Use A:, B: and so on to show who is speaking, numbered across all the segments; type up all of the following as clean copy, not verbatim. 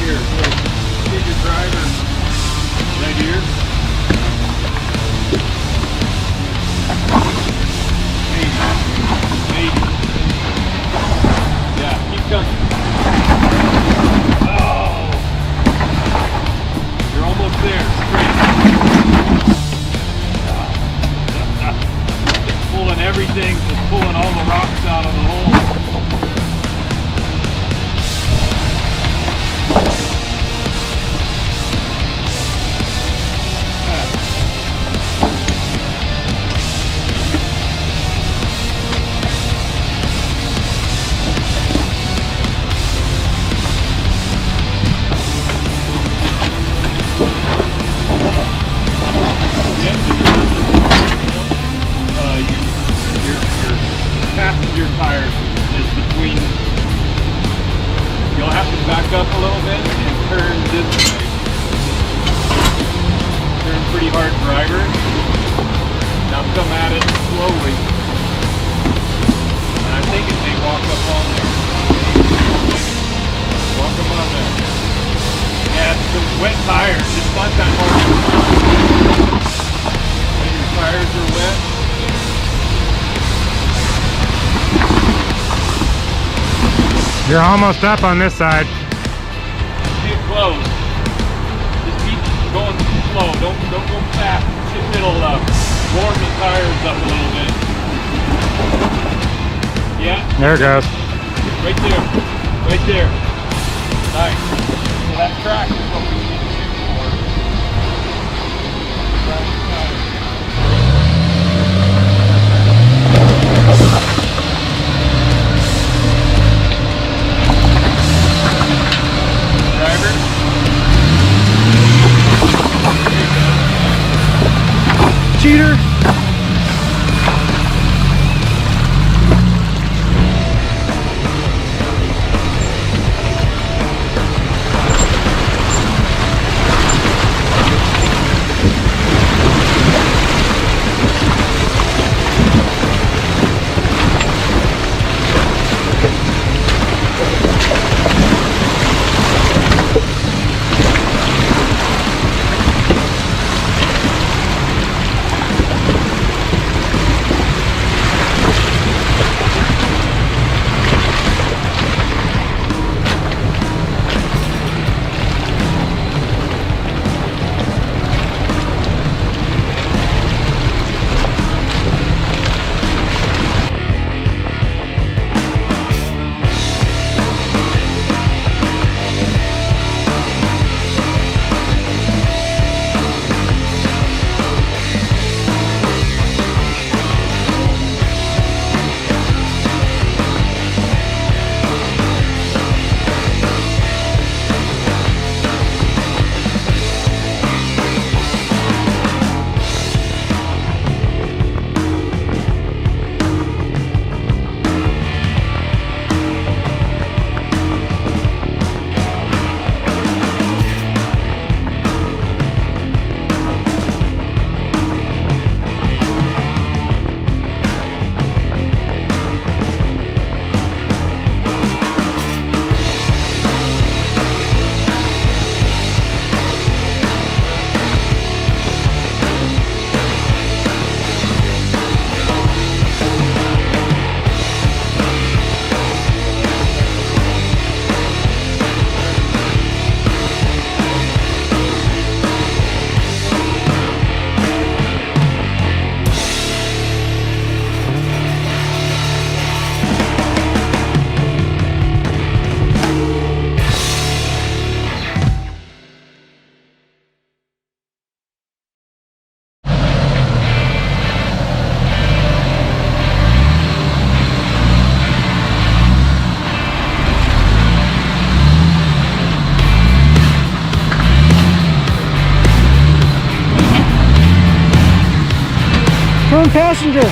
A: here. Get your driver right here. 80. Yeah, keep coming. Oh! You're almost there. Straight. Pulling everything, just pulling all the rocks out of the hole. Passenger tires is between. You'll have to back up a little bit and turn this way. Turn pretty hard, driver. Now come at it slowly. And I think it may walk up on there. Walk up on there. Yeah, it's some wet tires. It's not that hard. When your tires are wet.
B: You're almost up on this side.
A: Get close. Just keep going slow. Don't go fast. It'll warm the tires up a little bit. Yeah.
B: There it goes.
A: Right there. Right there. Nice. So that track is what we need to shoot for. Track the tires.
B: Cheater! Turn passenger.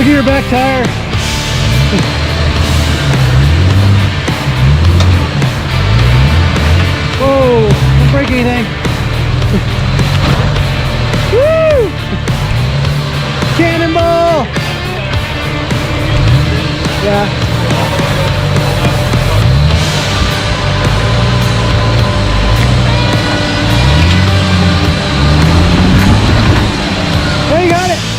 C: at your back tire. Whoa, don't break anything. Woo! Cannonball! Yeah. There you got it!